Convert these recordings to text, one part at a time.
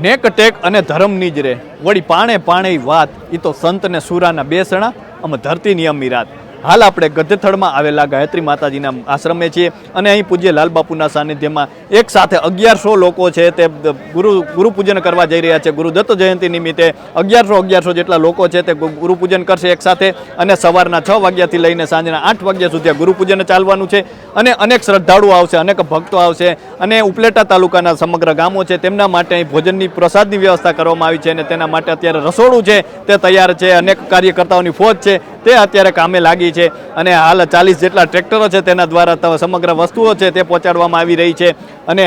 નેક ટેક અને ધર્મની જ રે વળી પાણે પાણે વાત એ તો સંત ને સુરાના બેસણા અમે ધરતીની અમીરાત. હાલ આપણે ગધેથળમાં આવેલા ગાયત્રી માતાજીના આશ્રમે છીએ અને અહીં પૂજ્ય લાલબાપુના સાનિધ્યમાં એક સાથે 1100 લોકો છે તે ગુરુ પૂજન કરવા જઈ રહ્યા છે. ગુરુ દત્ત જયંતિ નિમિત્તે 1100 જેટલા લોકો છે તે ગુરુ પૂજન કરશે એક સાથે અને સવારના 6 વાગ્યાથી લઈને સાંજના 8 વાગ્યા સુધી ગુરુ પૂજન ચાલવાનું છે અને અનેક શ્રદ્ધાળુઓ આવશે, અનેક ભક્તો આવશે અને ઉપલેટા તાલુકાના સમગ્ર ગામો છે તેમના માટે અહીં ભોજનની પ્રસાદની વ્યવસ્થા કરવામાં આવી છે અને તેના માટે અત્યારે રસોડું છે તે તૈયાર છે. અનેક કાર્યકર્તાઓની ફોજ છે તે અત્યારે કામે લાગી છે અને હાલ 40 જેટલા ટ્રેક્ટરો છે તેના દ્વારા સમગ્ર વસ્તુઓ છે તે પહોંચાડવામાં આવી રહી છે અને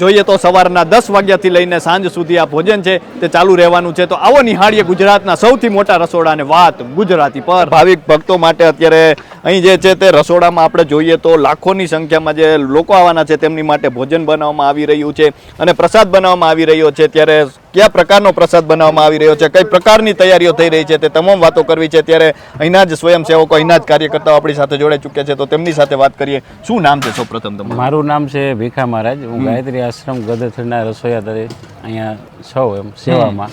જોઈએ તો સવારના 10 વાગ્યાથી લઈને સાંજ સુધી આ ભોજન છે તે ચાલુ રહેવાનું છે. તો આવો નિહાળીએ ગુજરાતના સૌથી મોટા રસોડાને વાત ગુજરાતી પર. ભાવિક ભક્તો માટે અત્યારે અહીં જે છે તે રસોડામાં આપણે જોઈએ તો લાખોની સંખ્યામાં જે લોકો આવવાના છે તેમની માટે ભોજન બનાવવામાં આવી રહ્યું છે અને પ્રસાદ બનાવવામાં આવી રહ્યો છે. ત્યારે કયા પ્રકારનો પ્રસાદ બનાવવામાં આવી રહ્યો છે, કઈ પ્રકારની તૈયારીઓ થઈ રહી છે તે તમામ વાતો કરવી છે. ત્યારે અહીંના જ સ્વયંસેવકો, અહીંના જ કાર્યકર્તાઓ આપણી સાથે જોડાઈ ચૂક્યા છે તો તેમની સાથે વાત કરીએ. શું નામ છે સૌપ્રથમ તમારું? મારું નામ છે ભીખા મહારાજ. હું ગાયત્રી આશ્રમ ગધેથળના રસોઈયા તરીકે અહીંયા છું એમ સેવામાં.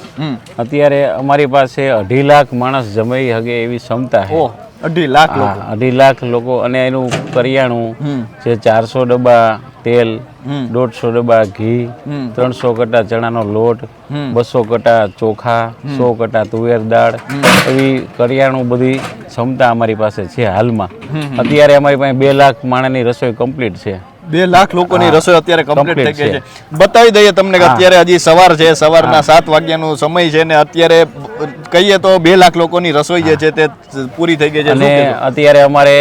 અત્યારે અમારી પાસે 2.5 લાખ માણસ જમાઈ શકે એવી ક્ષમતા છે. 2.5 લાખ લોકો અને એનું કરિયાણું જે 400 ડબ્બા તેલ, 150 ડબ્બા ઘી, 300 કટા ચણાનો લોટ, 200 કટા ચોખા, 100 કટા તુવેર દાળ, એવી કરિયાણું બધી ક્ષમતા અમારી પાસે છે હાલમાં. અત્યારે અમારી પાસે 2 લાખ માણસની રસોઈ કમ્પ્લીટ છે. 2 લાખ લોકોની રસોઈ અત્યારે કમ્પ્લીટ થઈ ગઈ છે. બતાવી દઈએ તમને કે અત્યારે હજી સવાર છે, સવારના 7 વાગ્યાનો સમય છે ને અત્યારે કહીએ તો 2 લાખ લોકોની રસોઈ જે છે તે પૂરી થઈ ગઈ છે. અને અત્યારે અમારે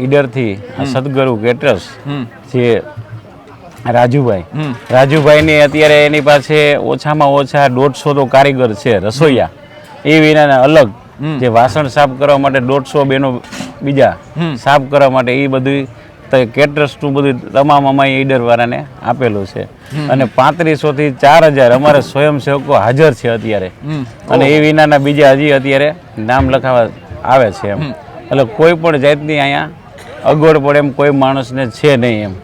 ઈડરથી સદગુરુ કેટરર્સ જે રાજુભાઈની અત્યારે એની પાસે ઓછામાં ઓછા 150 તો કારીગર છે રસોઈયા. એ વિના અલગ જે વાસણ સાફ કરવા માટે 150 બેનો બીજા સાફ કરવા માટે એ બધું કેટરર્સનું બધું તમામ અમારી ઈડર વાળાને આપેલું છે. અને 3500 થી 4000 અમારા સ્વયંસેવકો હાજર છે અત્યારે. અને એ વિનાના બીજા હજી અત્યારે નામ લખાવા આવે છે એમ. એટલે કોઈ પણ જાતની અહીંયા અગવડ પડે એમ કોઈ માણસને છે નહીં એમ.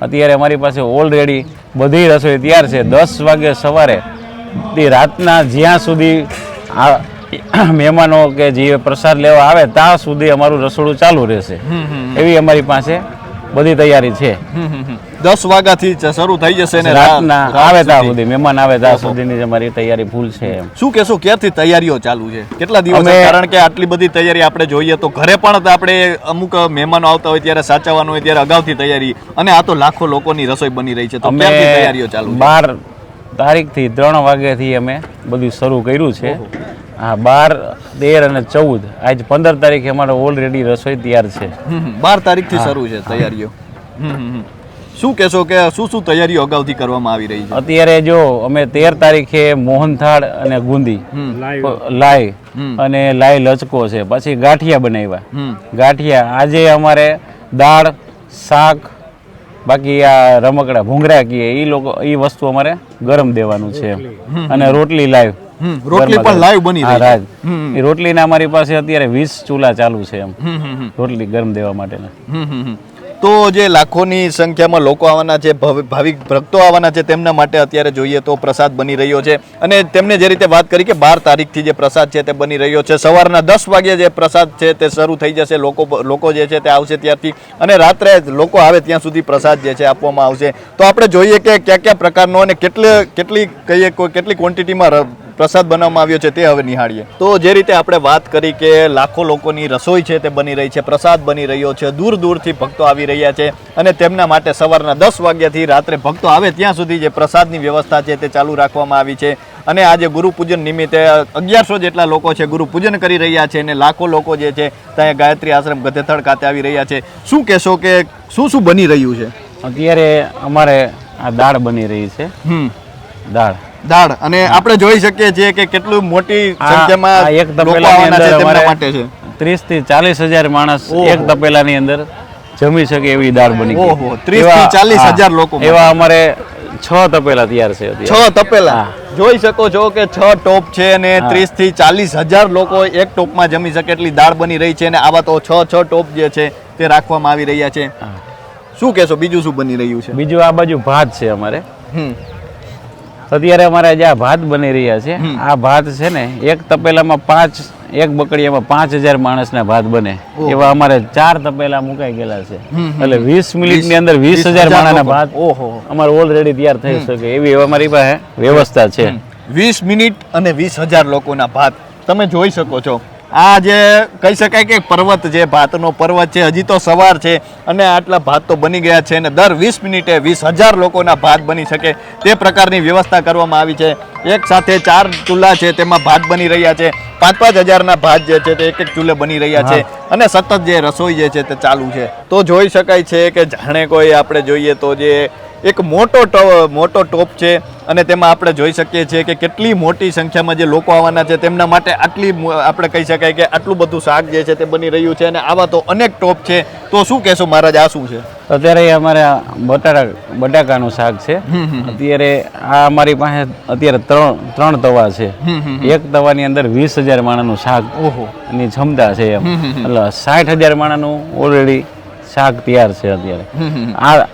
અત્યારે અમારી પાસે ઓલરેડી બધી રસોઈ તૈયાર છે. 10 વાગે સવારે રાતના જ્યાં સુધી મહેમાનો કે જે પ્રસાદ લેવા આવે ત્યાં સુધી અમારું રસોડું ચાલુ રહેશે એવી અમારી પાસે બધી તૈયારી છે. 10 વાગ્યાથી શરૂ થઈ જશે ને રાતના આવે ત્યાં સુધી, મહેમાન આવે ત્યાં સુધીની અમારી તૈયારી ફૂલ છે. શું કહેશો, ક્યારથી તૈયારીઓ ચાલુ છે, કેટલા દિવસ? કારણ કે આટલી બધી તૈયારી આપણે જોઈએ તો ઘરે પણ આપણે અમુક મહેમાનો આવતા હોય ત્યારે સાચવવાનું હોય ત્યારે અગાઉથી તૈયારી, અને આ તો લાખો લોકોની રસોઈ બની રહી છે. તો ક્યારથી તૈયારીઓ ચાલુ? 12 તારીખથી 3 વાગ્યાથી અમે બધું શરૂ કર્યું છે. હા, 12, 13 અને 14 આજ 15 તારીખે અમારે ઓલરેડી રસોઈ તૈયાર છે. 12 તારીખથી શરૂ છે તૈયારીઓ. શું કહેશો કે શું શું તૈયારીઓ અગાઉથી કરવામાં આવી રહી છે? અત્યારે જો અમે 13 તારીખે મોહનથાળ અને ગુંદી લાઈ અને લાઈ લચકો છે, પછી ગાંઠિયા બનાવ્યા. ગાંઠિયા આજે અમારે દાળ, શાક, બાકી આ રમકડા ભૂંગળા કીએ એ વસ્તુ અમારે ગરમ દેવાનું છે. અને રોટલી લાઈવ, રોટલી પણ લાઈવ બની રહી છે. એ રોટલીના અમારી પાસે અત્યારે 20 ચૂલા ચાલુ છે એમ રોટલી ગરમ દેવા માટેના. તો જે લાખોની સંખ્યામાં લોકો આવવાના છે, ભાવિક ભક્તો આવવાના છે, તેમના માટે અત્યારે જોઈએ તો પ્રસાદ બની રહ્યો છે. અને તેમને જે રીતે વાત કરી કે 12 તારીખથી જે પ્રસાદ છે તે બની રહ્યો છે, સવારના 10 વાગ્યે જે પ્રસાદ છે તે શરૂ થઈ જશે. લોકો જે છે તે આવશે ત્યારથી અને રાત્રે લોકો આવે ત્યાં સુધી પ્રસાદ જે છે આપવામાં આવશે. તો આપણે જોઈએ કે કયા કયા પ્રકારનો અને કેટલી ક્વોન્ટિટીમાં પ્રસાદ બનાવવામાં આવ્યો છે તે હવે નિહાળીએ. તો જે રીતે આપણે વાત કરી કે લાખો લોકોની રસોઈ છે તે બની રહી છે, પ્રસાદ બની રહ્યો છે, દૂર દૂરથી ભક્તો આવી રહ્યા છે અને તેમના માટે સવારના 10 વાગ્યાથી રાત્રે ભક્તો આવે ત્યાં સુધી જે પ્રસાદની વ્યવસ્થા છે તે ચાલુ રાખવામાં આવી છે. અને આજે ગુરુ પૂજન નિમિત્તે 1100 જેટલા લોકો છે ગુરુ પૂજન કરી રહ્યા છે અને લાખો લોકો જે છે ત્યાં ગાયત્રી આશ્રમ ગધેથળ ખાતે આવી રહ્યા છે. શું કહેશો કે શું શું બની રહ્યું છે? અત્યારે અમારે આ દાળ બની રહી છે. દાળ અને આપણે જોઈ શકીએ છીએ કે કેટલું મોટી સંખ્યામાં એક તપેલાની અંદર તેમના માટે છે. 30 થી 40 હજાર માણસ એક તપેલાની અંદર જમી શકે એવી દાળ બની ગઈ. 30 થી 40 હજાર લોકો એવા અમારે 6 તપેલા તૈયાર છે. 6 તપેલા જોઈ શકો છો કે 6 ટોપ છે અને 30 થી 40 હજાર લોકો એક ટોપમાં જમી શકે એટલી દાળ બની રહી છે. અને આવા તો 6 ટોપ જે છે તે રાખવામાં આવી રહ્યા છે. શું કહેશો, બીજું શું બની રહ્યું છે? બીજું આ બાજુ ભાત છે અમારે. અત્યારે અમારે જે આ ભાત બની રહ્યા છે આ ભાત છે ને એક તપેલામાં એક બકડીયામાં 5000 માણસના ભાત બને એવા અમારે 4 તપેલા મુકાઈ ગયેલા છે એટલે 20 મિનિટની અંદર 20000 માણસના ભાત અમારે ઓલરેડી તૈયાર થઈ શકે એવી અમારી પાસે વ્યવસ્થા છે. 20 મિનિટ અને 20000 લોકોના ભાત તમે જોઈ શકો છો. આ જે કહી શકાય કે પર્વત જે ભાતનો પર્વત છે, હજી તો સવાર છે અને આટલા ભાત તો બની ગયા છે અને દર 20 મિનિટે 20000 લોકોના ભાત બની શકે તે પ્રકારની વ્યવસ્થા કરવામાં આવી છે. એક સાથે 4 ચૂલા છે તેમાં ભાત બની રહ્યા છે. 5,000-5,000ના ભાત જે છે તે એક ચૂલે બની રહ્યા છે અને સતત જે રસોઈ જે છે તે ચાલુ છે. તો જોઈ શકાય છે કે જાણે કોઈ આપણે જોઈએ તો જે એક મોટો ટોપ છે અને તેમાં આપણે જોઈ શકીએ છીએ કે કેટલી મોટી સંખ્યામાં જે લોકો આવવાના છે તેમના માટે આટલી આપણે કહી શકાય કે આટલું બધું શાક જે છે તે બની રહ્યું છે અને આવા તો અનેક ટોપ છે. તો શું કહેશો મહારાજ, આ શું છે? અત્યારે અમારે બટાકાનું શાક છે. અત્યારે આ અમારી પાસે અત્યારે ત્રણ તવા છે. એક તવાની અંદર 20000 માણસનું શાક ની ક્ષમતા છે એમ એટલે 60000 માણસનું ઓલરેડી શાક તૈયાર છે. અત્યારે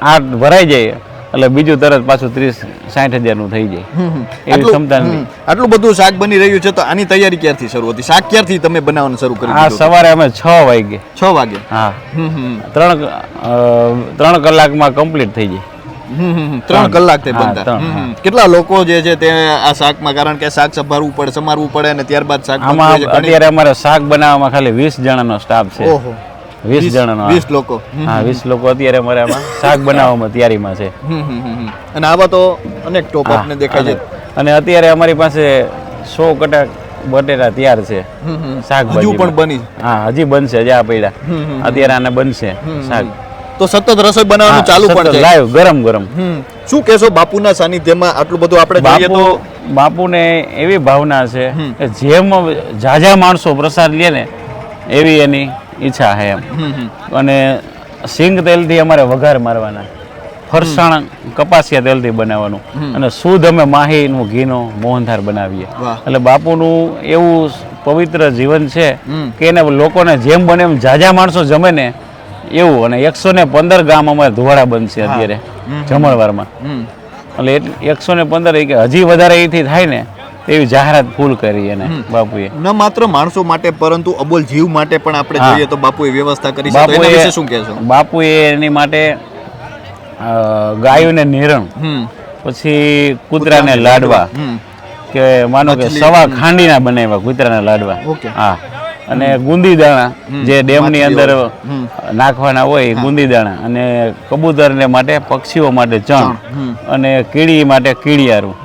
આ ભરાઈ જાય એટલે બીજું તરત પાછું 30-60 હજારનું થઈ જાય એવી ક્ષમતા નહીં. આટલું બધું શાક બની રહ્યું છે તો આની તૈયારી ક્યારથી શરૂ હતી? શાક ક્યારથી તમે બનાવવાનું શરૂ કર્યું? આ સવારે અમે 6 વાગે. 6 વાગે? હા. 3 કલાકમાં કમ્પ્લીટ થઈ જાય. 3 કલાક તે બનતા. કેટલા લોકો જે છે તે આ શાકમાં, કારણ કે શાક સમારવું પડે અને ત્યારબાદ શાક અત્યારે અમારે શાક બનાવવામાં ખાલી 20 જણાનો સ્ટાફ છે. 20 જણાનો. 20 લોકો? હા, 20 લોકો અત્યારે અમારે આમાં શાક બનાવવામાં તૈયારીમાં છે. અને આવા તો અનેક ટોપ આપને દેખાય છે. અને અત્યારે અમારી પાસે 100 કટાક બટેટા તૈયાર છે. શાકભાજી હજુ પણ બની? હા, હજી બનશે. હજી આ પડ્યા અત્યારે આને બનશે શાક. તો સતત રસોઈ બનાવવાનું ચાલુ પણ છે લાઈવ ગરમ. શું કહેશો બાપુના સાનિધ્યમાં આટલું બધું આપણે જોઈએ તો? બાપુને એવી ભાવના છે કે જેમ ઝાઝા માણસો પ્રસાદ લે ને એવી એની ઈચ્છા છે એમ. અને સિંગ તેલથી અમારે વઘાર મારવાના, ફરસાણ કપાસિયા તેલથી બનાવવાનું અને શુદ્ધ અમે માહીનું ઘીનો મોહનથાળ બનાવીએ. એટલે બાપુનું એવું પવિત્ર જીવન છે કે એને લોકોને જેમ બને એમ ઝાઝા માણસો જમે ને એવું. અને 115 ગામ અમારે ધુવાડા બનશે અત્યારે જમણવારમાં. એટલે 115 કે હજી વધારે એથી થાય ને એવી જાહેરાત ફૂલ કરી એને બાપુએ. ન માત્ર માણસો માટે પરંતુ અબોલ જીવ માટે પણ આપણે જોઈએ તો બાપુએ વ્યવસ્થા કરી છે. એના વિશે શું કહેશો? બાપુએ એની માટે ગાયોને નિરણ, પછી કૂતરાને લાડવા, કે માનો કે સવા ખાંડીના બનાવ્યા કૂતરાના લાડવા. હા. અને ગુંદી દાણા જે ડેમની અંદર નાખવાના હોય ગુંદી દાણા, અને કબૂતરને માટે, પક્ષીઓ માટે ચણ, અને કીડી માટે કીડિયારું.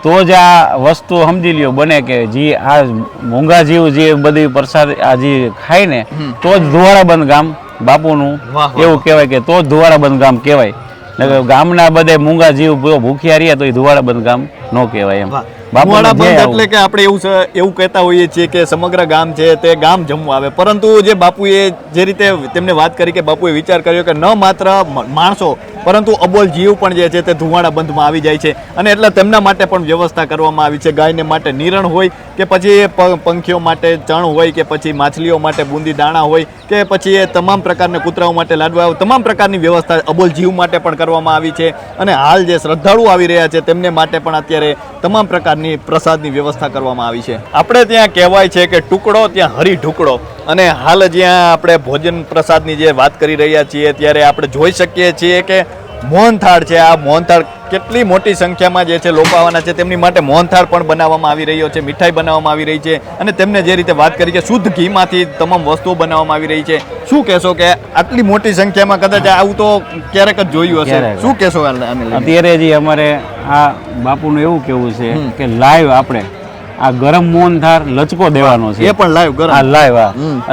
તો જ આ વસ્તુ સમજી લ્યો બને કે જે આ મોંઘા જીવ જે બધી પ્રસાદ આ જે ખાય ને તો જ ધુવાડાબંધ ગામ બાપુનું એવું કહેવાય કે તો જ ધુવાડાબંધ ગામ કહેવાય. ગામના બધે મૂંગા જીવ ભૂખ્યા રહ્યા તો એ ધુવાડાબંધ ગામ ન કહેવાય એમ. એટલે કે આપણે એવું કહેતા હોઈએ છીએ કે સમગ્ર ગામ છે તે ગામ જમવા આવે, પરંતુ જે બાપુએ જે રીતે તેમને વાત કરી કે બાપુએ વિચાર કર્યો કે ન માત્ર માણસો પરંતુ અબોલ જીવ પણ જે છે તે ધુવાડા બંધમાં આવી જાય છે અને એટલે તેમના માટે પણ વ્યવસ્થા કરવામાં આવી છે. ગાયને માટે નિરણ હોય કે પછી પંખીઓ માટે ચણ હોય કે પછી માછલીઓ માટે બુંદી દાણા હોય કે પછી એ તમામ પ્રકારના કૂતરાઓ માટે લાડવા, તમામ પ્રકારની વ્યવસ્થા અબોલ જીવ માટે પણ કરવામાં આવી છે. અને હાલ જે શ્રદ્ધાળુ આવી રહ્યા છે તેમને માટે પણ અત્યારે તમામ પ્રકારની પ્રસાદની વ્યવસ્થા કરવામાં આવી છે. આપણે ત્યાં કહેવાય છે કે ટુકડો ત્યાં હરી ઢુકડો, અને હાલ જ્યાં આપણે ભોજન પ્રસાદની જે વાત કરી રહ્યા છીએ ત્યારે આપણે જોઈ શકીએ છીએ કે મોહનથાળ છે. આ મોહનથાળ કેટલી મોટી સંખ્યામાં જે છે લોકો આવવાના છે તેમની માટે મોહનથાળ પણ બનાવવામાં આવી રહ્યો છે, મીઠાઈ બનાવવામાં આવી રહી છે. અને તેમને જે રીતે વાત કરી કે શુદ્ધ ઘીમાંથી તમામ વસ્તુઓ બનાવવામાં આવી રહી છે. શું કહેશો કે આટલી મોટી સંખ્યામાં કદાચ આવું તો ક્યારેક જ જોયું હશે? શું કહેશો અત્યારે જે અમારે આ બાપુનું એવું કેવું છે કે લાઈવ આપણે આ ગરમ મોહનથાળ લચકો દેવાનો છે. એ પણ લાઈવ ગરમ? હા, લાઈવ.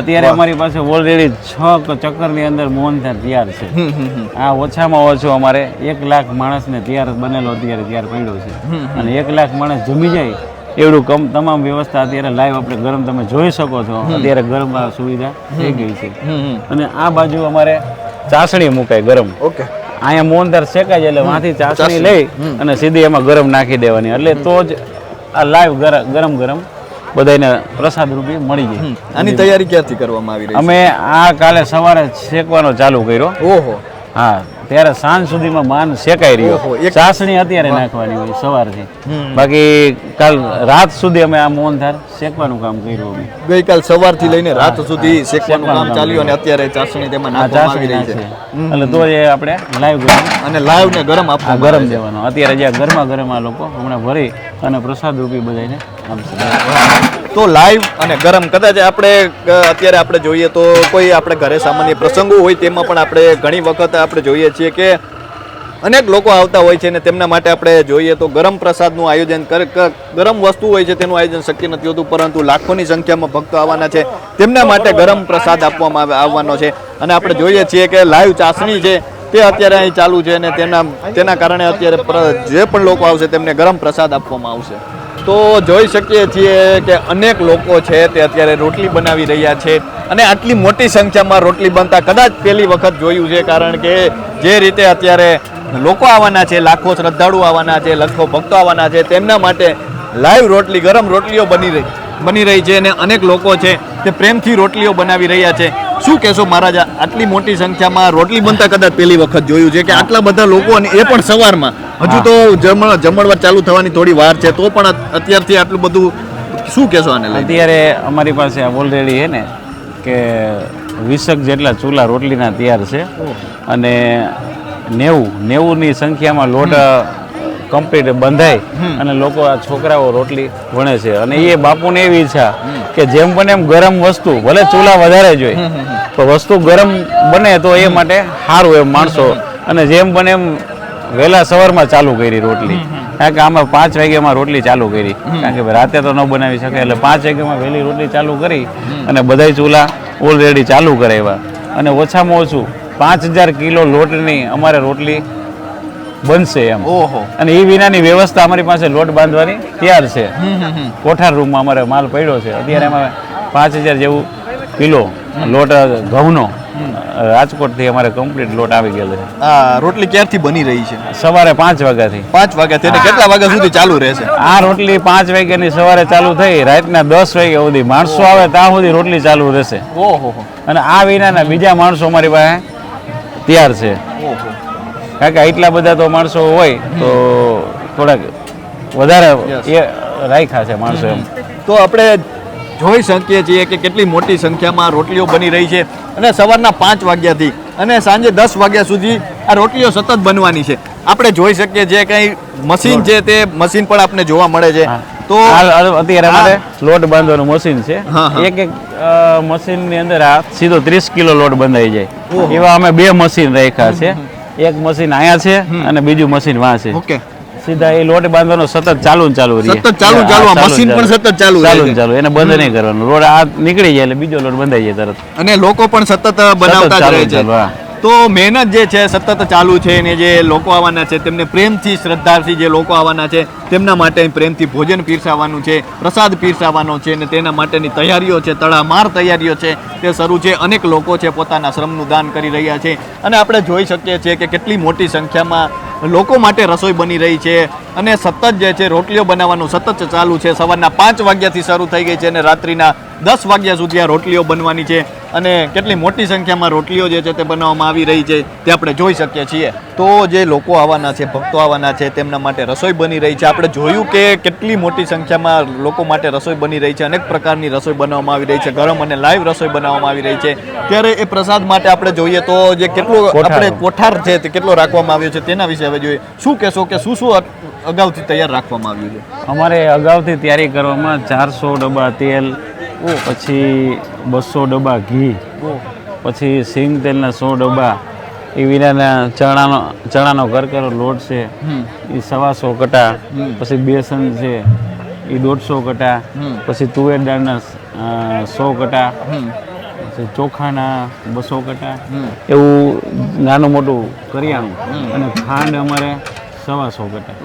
અત્યારે અમારી પાસે ઓલરેડી 6 ચક્કરની અંદર મોહનથાળ તૈયાર છે. આ ઓછામાં ઓછો અમારે 1 લાખ માણસને તૈયાર બનેલો અત્યારે તૈયાર પડ્યો છે. અને 1 લાખ માણસ જમી જાય એવડું તમામ વ્યવસ્થા અત્યારે લાઈવ આપણે ગરમ તમે જોઈ શકો છો. અત્યારે ગરમ સુવિધા થઈ ગઈ છે. અને આ બાજુ અમારે ચાસણી મુકાય ગરમ. ઓકે. અહીંયા મોહનથાળ શેકાય એટલે વાંથી ચાસણી લઈ અને સીધી એમાં ગરમ નાખી દેવાની, એટલે તો જ આ લાઈવ ગરમ બધાને પ્રસાદ રૂપી મળી જાય. આની તૈયારી ક્યાંથી કરવામાં આવી રહી છે? અમે આ કાલે સવારે શેકવાનો ચાલુ કર્યો. ઓહો. હા, ત્યારે સાંજ સુધીમાં માન શેકાઈ રહ્યો. ઓહો, ચાસણી અત્યારે નાખવાની હોય સવારથી. બાકી કાલ રાત સુધી અમે આ મોહનથાળ શેકવાનું કામ કર્યું. અમે ગઈકાલ સવારથી લઈને રાત સુધી શેકવાનું કામ ચાલ્યું અને અત્યારે ચાસણી તેમાં નાખવામાં આવી રહી છે. એટલે તો એ આપણે લાઈવ અને લાઈવ ને ગરમ આપવા ગરમ દેવાનો. અત્યારે જ્યાં ગરમા ગરમ આ લોકો હમણાં ભરી અને પ્રસાદ રૂપી બધાને આપશે. તો લાઈવ અને ગરમ કદાચ આપણે અત્યારે આપણે જોઈએ તો કોઈ આપણે ઘરે સામાન્ય પ્રસંગો હોય તેમાં પણ આપણે ઘણી વખત આપણે જોઈએ છીએ કે અનેક લોકો આવતા હોય છે અને તેમના માટે આપણે જોઈએ તો ગરમ પ્રસાદનું આયોજન ગરમ વસ્તુ હોય છે તેનું આયોજન શક્ય નથી હોતું, પરંતુ લાખોની સંખ્યામાં ભક્તો આવવાના છે તેમના માટે ગરમ પ્રસાદ આપવામાં આવવાનો છે. અને આપણે જોઈએ છીએ કે લાઈવ ચાસણી છે તે અત્યારે અહીં ચાલુ છે અને તેના કારણે અત્યારે જે પણ લોકો આવશે તેમને ગરમ પ્રસાદ આપવામાં આવશે. તો જોઈ શકીએ છીએ કે અનેક લોકો છે તે અત્યારે રોટલી બનાવી રહ્યા છે અને આટલી મોટી સંખ્યામાં રોટલી બનતા કદાચ પહેલી વખત જોયું છે, કારણ કે જે રીતે અત્યારે લોકો આવવાના છે, લાખો શ્રદ્ધાળુ આવવાના છે, લાખો ભક્તો આવવાના છે, તેમના માટે લાઈવ રોટલી ગરમ રોટલીઓ બની રહી છે અને અનેક લોકો છે તે પ્રેમથી રોટલીઓ બનાવી રહ્યા છે. શું કહેશો મહારાજા, આટલી મોટી સંખ્યામાં રોટલી બનતા કદાચ પહેલી વખત જોયું છે કે આટલા બધા લોકો અને એ પણ સવારમાં? હજુ તો જમણવાર ચાલુ થવાની થોડી વાર છે, તો પણ અત્યારથી આટલું બધું શું કહેશો આને લઈને? અત્યારે અમારી પાસે ઓલરેડી છે ને કે 20 જેટલા ચૂલા રોટલીના તૈયાર છે અને 90ની સંખ્યામાં લોટ કમ્પ્લીટ બંધાય અને લોકો આ છોકરાઓ રોટલી વણે છે. અને એ બાપુને એવી ઈચ્છા કે જેમ બને એમ ગરમ વસ્તુ, ભલે ચૂલા વધારે જોઈએ તો વસ્તુ ગરમ બને તો એ માટે સારું એમ માણસો, અને જેમ બને એમ વહેલા સવારમાં ચાલુ કરી રોટલી. કારણ કે આમાં 5 વાગ્યામાં રોટલી ચાલુ કરી, કારણ કે રાતે તો ન બનાવી શકે, એટલે 5 વાગ્યામાં વહેલી રોટલી ચાલુ કરી અને બધા ચૂલા ઓલરેડી ચાલુ કરાવ્યા. અને ઓછામાં ઓછું 5000 કિલો લોટની અમારે રોટલી બનશે એમ. અને એ વિનાની વ્યવસ્થા અમારી પાસે લોટ બાંધવાની તૈયાર છે. કોઠાર રૂમમાં અમારે માલ પડ્યો છે. અત્યારે એમાં 5000 જેવું કિલો લોટ ઘઉંનો રાજકોટથી અમારે કમ્પ્લીટ લોટ આવી ગયેલો છે. આ રોટલી ક્યારથી બની રહી છે? સવારે 5 વાગ્યાથી. 5 વાગ્યાથી કેટલા વાગ્યા સુધી ચાલુ રહેશે આ રોટલી? 5 વાગ્યાની સવારે ચાલુ થઈ રાતના 10 વાગ્યા સુધી માણસો આવે ત્યાં સુધી રોટલી ચાલુ રહેશે. અને આ વિનાના બીજા માણસો અમારી પાસે તૈયાર છે. કારણ કે એટલા બધા તો માણસો હોય તો થોડાક વધારે એ રાખ્યા છે માણસો એમ. તો આપણે જોઈ શકીએ છીએ કે કેટલી મોટી સંખ્યામાં રોટલીઓ બની રહી છે અને સવારના 5 વાગ્યાથી અને સાંજે 10 વાગ્યા સુધી આ રોટલીઓ સતત બનવાની છે. આપણે જોઈ શકીએ છીએ કંઈ મશીન છે તે મશીન પણ આપણે જોવા મળે છે. તો અત્યારે અમારે લોટ બાંધવાનું મશીન છે. એક મશીન ની અંદર આ સીધો 30 કિલો લોટ બંધાઈ જાય એવા અમે 2 મશીન રાખ્યા છે. એક મશીન આયા છે અને બીજું મશીન વાં છે. સીધા એ લોટ બાંધવાનો સતત ચાલુ રહે. મશીન પણ સતત ચાલુ એને બંધ નહીં કરવાનું. લોટ આ નીકળી જાય એટલે બીજો લોટ બંધાઈ જાય તરત. અને લોકો પણ સતત બનાવતા જ રહે છે. તો મહેનત જે છે સતત ચાલુ છે અને જે લોકો આવવાના છે તેમને પ્રેમથી શ્રદ્ધાથી જે લોકો આવવાના છે તેમના માટે પ્રેમથી ભોજન પીરસાવવાનું છે, પ્રસાદ પીરસાવવાનો છે અને તેના માટેની તૈયારીઓ છે, તડામાર તૈયારીઓ છે તે શરૂ છે. અનેક લોકો છે પોતાના શ્રમનું દાન કરી રહ્યા છે અને આપણે જોઈ શકીએ છીએ કે કેટલી મોટી સંખ્યામાં લોકો માટે રસોઈ બની રહી છે અને સતત જે છે રોટલીઓ બનાવવાનું સતત ચાલુ છે. સવારના 5 વાગ્યાથી શરૂ થઈ ગઈ છે અને રાત્રિના 10 વાગ્યા સુધી આ રોટલીઓ બનવાની છે અને કેટલી મોટી સંખ્યામાં રોટલીઓ જે છે તે બનાવવામાં આવી રહી છે તે આપણે જોઈ શકીએ છીએ. તો જે લોકો આવવાના છે, ભક્તો આવવાના છે તેમના માટે રસોઈ બની રહી છે. આપણે જોયું કે કેટલી મોટી સંખ્યામાં લોકો માટે રસોઈ બની રહી છે. અનેક પ્રકારની રસોઈ બનાવવામાં આવી રહી છે, ગરમ અને લાઈવ રસોઈ બનાવવામાં આવી રહી છે. ત્યારે એ પ્રસાદ માટે આપણે જોઈએ તો જે કેટલું આપણે કોઠાર છે તે કેટલો રાખવામાં આવ્યો છે તેના વિશે હવે જોઈએ. શું કહેશો કે શું અગાઉથી તૈયાર રાખવામાં આવ્યું છે? અમારે અગાઉથી તૈયારી કરવામાં 400 ડબ્બા તેલ, પછી 200 ડબ્બા ઘી, પછી સિંગ તેલના 100 ડબ્બા, એ વિનાના ચણાનો કરકરો લોટ છે એ 125 કટા, પછી બેસન છે એ 150 કટા, પછી તુવેર દાળના 100 કટા, પછી ચોખાના 200 કટા, એવું નાનું મોટું કરિયાણું. અને ખાંડ અમારે 125 કટા,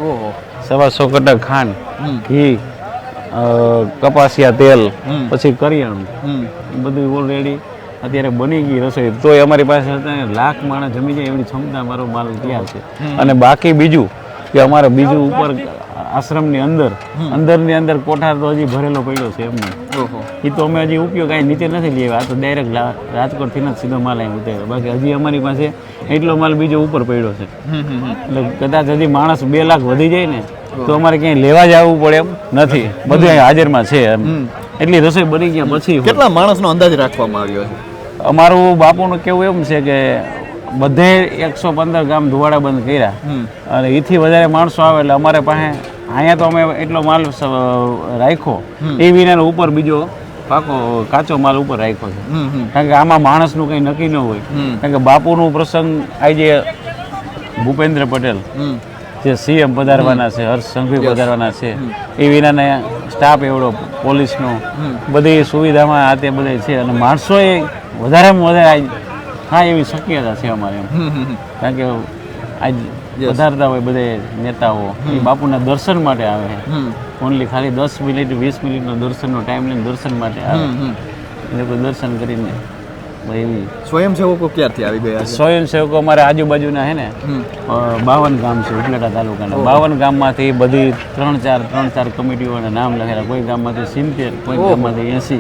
125 કટા ખાંડ, ઘી, કપાસિયા તેલ, પછી કરિયાણું, બધું ઓલરેડી અત્યારે બની ગઈ રસોઈ. તોય અમારી પાસે લાખ માણસ જમી જાય એવી ક્ષમતા અમારો માલ તૈયાર છે. અને બાકી બીજું કે અમારે બીજું ઉપર આશ્રમની અંદરની અંદર કોઠાર તો હજી ભરેલો પડ્યો છે એમને. ઓહો. એ તો અમે હજી ઉપયોગ કાંઈ નીચે નથી લઈ આવ્યા. આ તો ડાયરેક્ટ રાજકોટથી જ સીધો માલ અહીં ઉતાર્યો. બાકી હજી અમારી પાસે એટલો માલ બીજો ઉપર પડ્યો છે. એટલે કદાચ હજી માણસ 2 લાખ વધી જાય ને તો અમારે ક્યાંય લેવા જવું પડે એમ નથી. બધું અહીં હાજરમાં છે એમ. એટલી રસોઈ બની ગયા પછી કેટલા માણસનો અંદાજ રાખવામાં આવ્યો છે? અમારું બાપુનું કેવું એમ છે કે બધે 115 ગામ ધુવાડા બંધ કર્યા અને એથી વધારે માણસો આવે એટલે અમારે પાસે અહીંયા તો અમે એટલો માલ રાખ્યો એ વિના ઉપર બીજો કાચો માલ ઉપર રાખ્યો છે. કારણ કે આમાં માણસનું કંઈ નક્કી ન હોય. કારણ કે બાપુનું પ્રસંગ આજે ભૂપેન્દ્ર પટેલ જે CM પધારવાના છે, હર્ષ સંઘવી પધારવાના છે, એ વિનાને સ્ટાફ એવડો પોલીસનો બધી સુવિધામાં આ તે બધે છે અને માણસોએ વધારેમાં વધારે હા એવી શક્યતા છે અમારે એમ. કારણ કે આજ વધારતા હોય બધે નેતાઓ એ બાપુના દર્શન માટે આવે ઓનલી ખાલી 10 મિનિટ 20 મિનિટનો દર્શનનો ટાઈમ લઈને દર્શન માટે આવે. એ લોકો દર્શન કરીને એવી સ્વયંસેવકો ક્યારથી આવી ગયા છે? સ્વયંસેવકો અમારા આજુબાજુના છે ને 52 ગામ છે ઉપલેટા તાલુકાના. 52 ગામમાંથી બધી 3-4 કમિટીઓના નામ લખેલા. કોઈ ગામમાંથી 70, કોઈ ગામમાંથી 80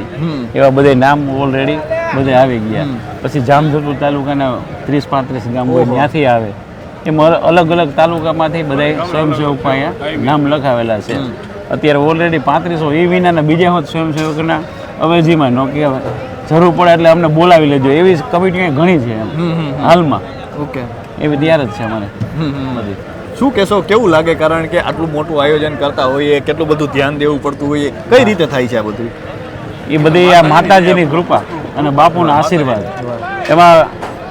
એવા બધા નામ ઓલરેડી બધે આવી ગયા. પછી જામજોધપુર તાલુકાના 30-35 ગામ હોય ત્યાંથી આવે. એમ અલગ અલગ તાલુકામાંથી બધા સ્વયંસેવકો અહીંયા નામ લખાવેલા છે. અત્યારે ઓલરેડી 3500 એ વિનાના બીજા હોત સ્વયંસેવકના અવેજીમાં નો કે જરૂર પડે એટલે અમને બોલાવી લેજો એવી કમિટી ઘણી છે હાલમાં. ઓકે. એવી તૈયાર જ છે અમારે. શું કહેશો, કેવું લાગે? કારણ કે આટલું મોટું આયોજન કરતા હોઈએ, કેટલું બધું ધ્યાન દેવું પડતું હોઈએ, કઈ રીતે થાય છે આ બધું? એ બધી આ માતાજીની કૃપા અને બાપુના આશીર્વાદ. એમાં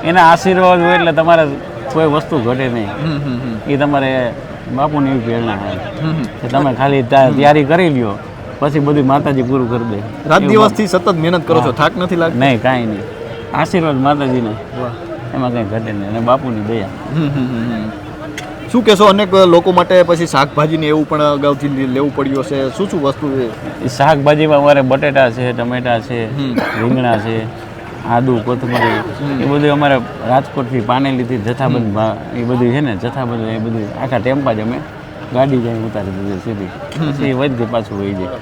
એના આશીર્વાદ હોય એટલે તમારે કોઈ વસ્તુ ઘટે નહીં. એ તમારે બાપુની એવી પ્રેરણા હોય કે તમે ખાલી તૈયારી કરી લ્યો પછી બધું માતાજી પૂરું કરી દે. રાત દિવસથી સતત મહેનત કરો છો, થાક નથી લાગતો? નહીં, કાંઈ નહીં. આશીર્વાદ માતાજીને, એમાં કંઈ ઘટે નહીં અને બાપુની દયા. શું કહેશો, અનેક લોકો માટે પછી શાકભાજી ને એવું પણ અગાઉથી લેવું પડ્યું છે? શું શું વસ્તુ છે? શાકભાજીમાં અમારે બટેટા છે, ટમેટા છે, રીંગણા છે, આદુ, કોથમરી એ બધું અમારે રાજકોટથી પાનેલીથી જથ્થાબંધ એ બધું છે ને જથ્થાબંધ એ બધું આખા ટેમ્પા જ અમે ગાડી જઈને ઉતારી દીધી સીધી. પછી વધે પાછું વહી જાય.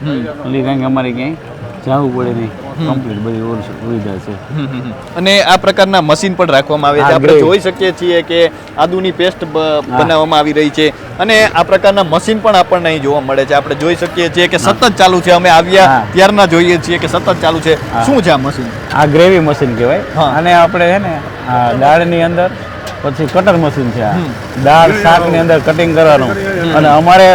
એટલે કારણ કે અમારે ક્યાંય જવું પડે નહીં. કમ્પ્લીટ બધી સુવિધા છે. અને આ પ્રકારના મશીન પણ રાખવામાં આવે છે. આપણે જોઈ શકીએ છીએ કે આદુની પેસ્ટ બનાવવામાં આવી રહી છે અને આ પ્રકારના મશીન પણ આપણને અહીં જોવા મળે છે. આપણે જોઈ શકીએ છીએ કે સતત ચાલુ છે. અમે આવ્યા ત્યારના જોઈએ છીએ કે સતત ચાલુ છે. શું છે આ મશીન? આ ગ્રેવી મશીન કહેવાય. અને આપણે છે ને આ દાળની અંદર પછી કટર મશીન છે. આ દાળ શાકની અંદર કટિંગ કરવાનું. અને અમારે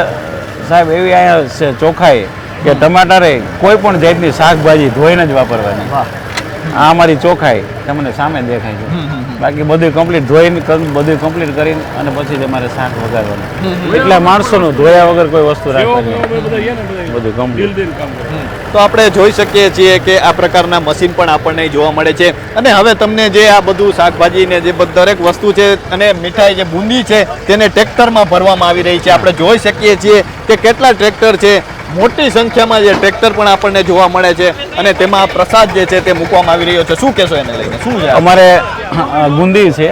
સાહેબ એવી અહીંયા છે ચોખાઈ કે ટમાટરે કોઈ પણ જાતની શાકભાજી ધોઈને જ વાપરવાની. આ અમારી ચોખાઈ તમને સામે દેખાય છે. બાકી બધું કમ્પ્લીટ ધોઈને બધું કમ્પ્લીટ કરીને અને પછી જ અમારે શાક વઘારવાનું. એટલા માણસોનું ધોયા વગર કોઈ વસ્તુ રાખવાની, બધું કમ્પ્લીટ. તો આપણે જોઈ શકીએ છીએ કે આ પ્રકારના મશીન પણ આપણને જોવા મળે છે. અને હવે તમને જે આ બધું શાકભાજી ને જે દરેક વસ્તુ છે અને મીઠાઈ જે બુંદી છે તેને ટ્રેક્ટરમાં ભરવામાં આવી રહી છે. આપણે જોઈ શકીએ છીએ કે કેટલા ટ્રેક્ટર છે. મોટી સંખ્યામાં જે ટ્રેક્ટર પણ આપણને જોવા મળે છે અને તેમાં પ્રસાદ જે છે તે મૂકવામાં આવી રહ્યો છે. શું કહેશો એને લઈને? શું છે અમારે ગુંદી છે,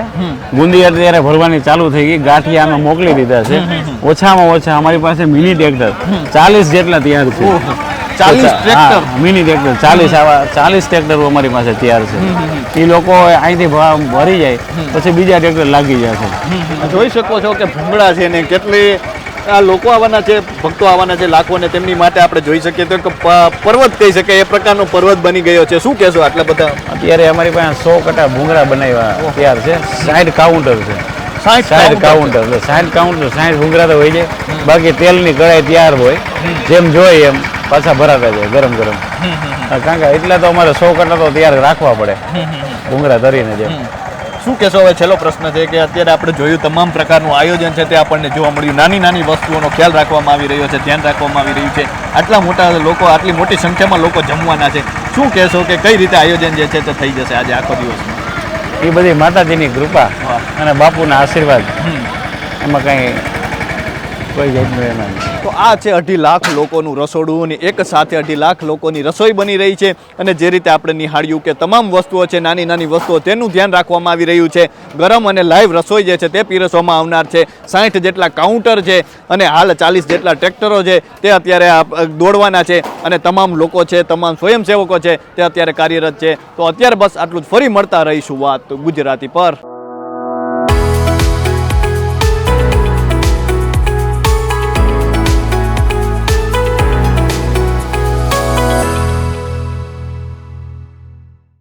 ગુંદી અત્યારે ભરવાની ચાલુ થઈ ગઈ. ગાંઠિયા અમે મોકલી દીધા છે. ઓછામાં ઓછા અમારી પાસે મિની ટ્રેક્ટર 40 જેટલા તૈયાર છે. 40 ટ્રેક્ટર મિની ટ્રેક્ટર 40 ટ્રેક્ટરો અમારી પાસે તૈયાર છે. એ લોકો અહીંથી ભરી જાય પછી બીજા ટ્રેક્ટર લાગી જાય છે. જોઈ શકો છો કે ભૂંગળા છે ને કેટલી આ લોકો આવવાના છે, ભક્તો આવવાના છે લાખો ને તેમની માટે આપણે જોઈ શકીએ તો કે પર્વત કહી શકાય એ પ્રકારનો પર્વત બની ગયો છે. શું કહેશો આટલા બધા? અત્યારે અમારી પાસે 100 કટા ભૂંગળા બનાવ્યા તૈયાર છે. 60 કાઉન્ટર છે. 60 કાઉન્ટર 60 ભૂંગળા તો હોય જાય. બાકી તેલની કઢાઈ તૈયાર હોય, જેમ જોઈએ એમ પાછા ભરાતા જાય ગરમ ગરમ. કારણ કે એટલા તો અમારે 100 કટા તો તૈયાર રાખવા પડે ભૂંગળા ધરીને. જેમ શું કહેશો? હવે છેલ્લો પ્રશ્ન છે કે અત્યારે આપણે જોયું તમામ પ્રકારનું આયોજન છે તે આપણને જોવા મળ્યું. નાની નાની વસ્તુઓનો ખ્યાલ રાખવામાં આવી રહ્યો છે, ધ્યાન રાખવામાં આવી રહ્યું છે. આટલા મોટા લોકો, આટલી મોટી સંખ્યામાં લોકો જમવાના છે. શું કહેશો કે કઈ રીતે આયોજન જે છે તે થઈ જશે આજે આખો દિવસમાં? એ બધી માતાજીની કૃપા અને બાપુના આશીર્વાદ. એમાં કંઈ કોઈ જાતનું એમાં નહીં. તો આ છે 2.5 લાખ લોકોનું રસોડું અને એક સાથે 2.5 લાખ લોકોની રસોઈ બની રહી છે. અને જે રીતે આપણે નિહાળ્યું કે તમામ વસ્તુઓ છે, નાની નાની વસ્તુઓ, તેનું ધ્યાન રાખવામાં આવી રહ્યું છે. ગરમ અને લાઈવ રસોઈ જે છે તે પીરસવામાં આવનાર છે. 60 જેટલા કાઉન્ટર છે અને હાલ 40 જેટલા ટ્રેક્ટરો છે તે અત્યારે દોડવાના છે અને તમામ લોકો છે, તમામ સ્વયંસેવકો છે તે અત્યારે કાર્યરત છે. તો અત્યારે બસ આટલું જ. ફરી મળતા રહીશું વાત ગુજરાતી પર.